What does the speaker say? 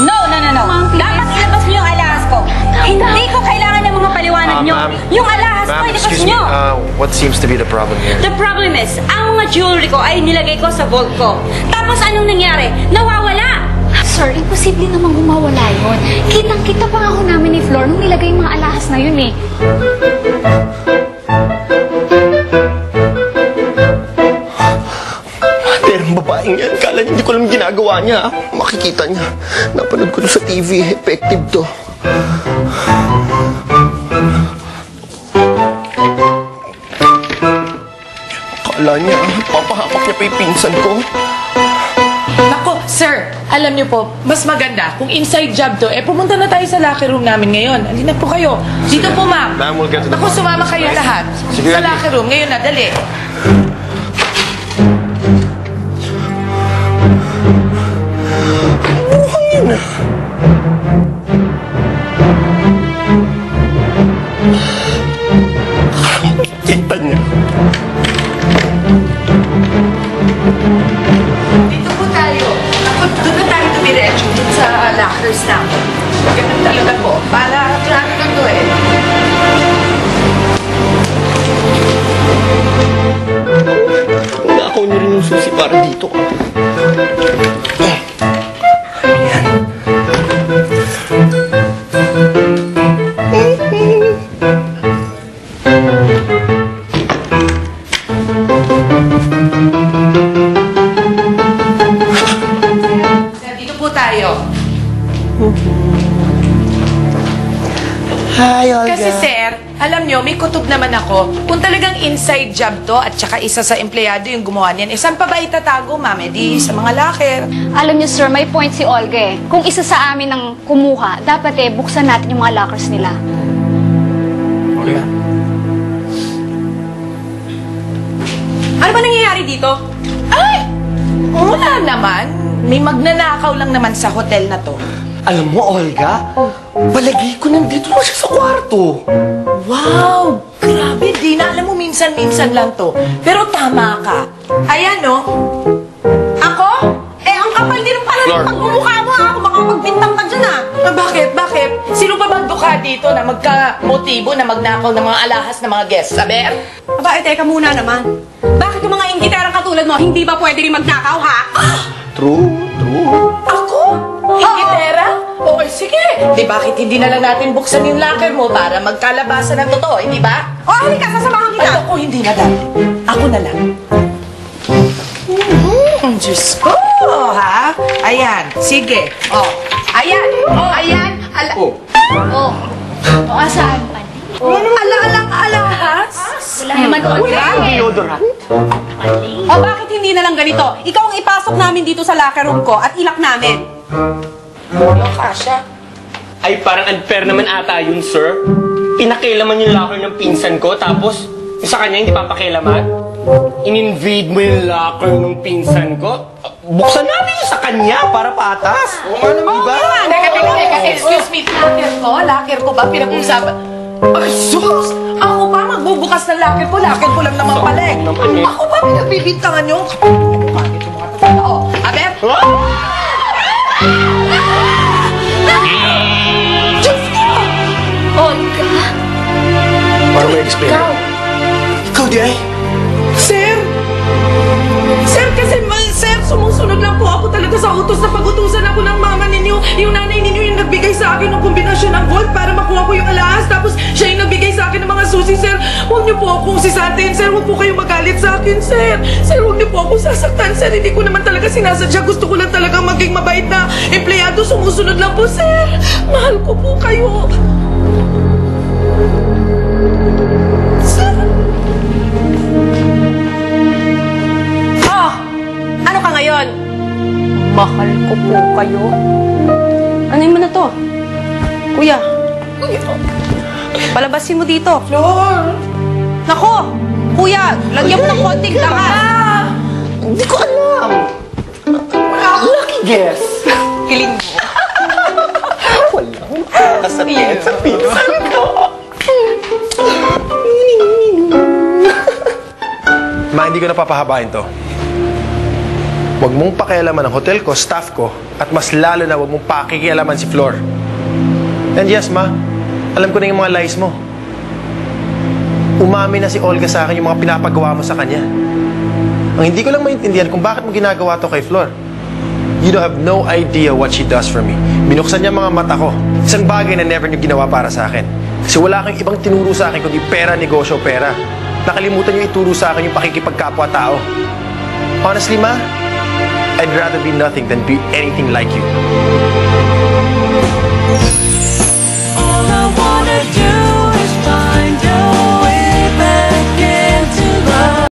No. Dapat ilabas niyo yung alahas ko. Hindi ko kailangan ng mga paliwanag niyo. Yung alahas ko, ilabas excuse me. niyo. What seems to be the problem here? The problem is, ang mga jewelry ko ay nilagay ko sa vault ko. Tapos anong nangyari? Nawawala! Sir, imposible namang humawala yun. Kitang-kita pa nga ho namin ni Flor nung nilagay yung mga alahas na yun eh. Pero ang babaeng yan, kala niya hindi ko alam ginagawa niya. Makikita niya. Napanood ko to sa TV. Effective to. Kala niya, papahapak niya pa yung pinsan ko. Nako, sir, alam niyo po, mas maganda kung inside job to, pumunta na tayo sa locker room namin ngayon. Halina po kayo. Dito po, ma'am. Ma'am, we'll get to the Naku, bottom. sumama kayo lahat. Sige, Sa Ate. locker room, ngayon na, dali. Buhangin na. Kita niya. Dito po tayo. Naku, doon na tayo dumiretso dun sa lockers namin. Ganun talaga po. Para trano na to eh. Nakaw niyo rin yung susi para dito ka. Sir, dito po tayo. Hi, Olga. Kasi sir, alam nyo, may kutob naman ako. Kung talagang inside job to at saka isa sa empleyado yung gumawa niyan, saan pa ba itatago, ma'am? Di sa mga locker. Alam niyo, sir, may point si Olga eh. Kung isa sa amin ang kumuha, dapat buksan natin yung mga lockers nila. Okay. Ano ba nangyayari dito? Ay! Wala naman. May magnanakaw lang naman sa hotel na to. Alam mo, Olga, palagi ko nandito lang siya sa kwarto. Wow! Grabe, di na. Alam mo, minsan-minsan lang to. Pero tama ka. Ayan, no? Ako? Ang kapal din pala ng pagmumukha mo, ha? Kung makapagbintang ka dyan, ha? Bakit? Bakit? Sino ba bang duka dito na magka-motibo na magnakaw ng mga alahas ng mga guests? Saber? Aba, teka muna naman. Bakit yung mga inggitarang katulad mo, hindi ba pwede rin magnakaw, ha? True. Ako? Hingitera? O, sige. Di bakit hindi na lang natin buksan yung locker mo para magkalabasan ng totoo, hindi ba? O, halika, sasamahan kita. Ay, ako, hindi na lang. Ako na lang. Diyos ko, ha? Ayan, sige. Oh, ayan. Oh, ayan. Oh, asaan pa? Alahas? Wala naman Olga eh. O, bakit hindi na lang ganito? Ikaw ang ipasok namin dito sa locker room ko at ilak namin. Ano, Kasha? Ay, parang unfair naman ata yun, sir. Pinakilaman yung locker ng pinsan ko, tapos yung sa kanya hindi papakilaman. In-invade mo yung locker ng pinsan ko. Buksan namin yung sa kanya para patas. Oo nga naman, diba? Teka, excuse me. Locker ko ba? Pinag-usapan. Ay, sus! Ako pa magbubukas ng locker ko. Locker ko lang naman pala eh. Ako pa pinagbibintangan nyo. Bakit yung mga tatanda? Oh, Aber? Diyos ko! Olga? Paano may explain? Ikaw di ay? Sir! Sir, kasi sir, sumusunod lang po ako talaga sa utos na pag-utusan ako ng mama ninyo. Yung nanay ninyo yung nagbigay sa akin ng kombinasyon ng gold para makuha ko yung alahas. Tapos siya yung nagbigay sa akin ng mga susi, sir. Huwag niyo po akong sisatin, sir. Huwag po kayong magalit sa akin, sir. Sir, huwag niyo po akong sasaktan, sir. Hindi ko naman talaga sinasadya. Gusto ko lang talaga maging mabait na empleyado. Sumusunod lang po, sir. Mahal ko po kayo. Sir. Ano ka ngayon? Mahal ko po kayo. Ano mo na to? Kuya. Palabasin mo dito. Flor! Nako! Kuya, lagyan mo ng konting daka. Hindi ko alam. Lucky guess. Kiling mo. Walang kasapit sa pinsan ko. Ma, hindi ko na papahabain to. Huwag mong pakialaman ang hotel ko, staff ko, at mas lalo na huwag mong pakikialaman si Flor. And yes, ma, alam ko na yung mga lies mo. Umami na si Olga sa akin yung mga pinapagawa mo sa kanya. Ang hindi ko lang maintindihan kung bakit mo ginagawa to kay Flor. You don't have no idea what she does for me. Binuksan niya mga mata ko. Isang bagay na never niyo ginawa para sa akin. Kasi wala kang ibang tinuro sa akin kundi pera, negosyo, pera. Nakalimutan niyo ituro sa akin yung pakikipagkapwa-tao. Honestly, ma, I'd rather be nothing than be anything like you.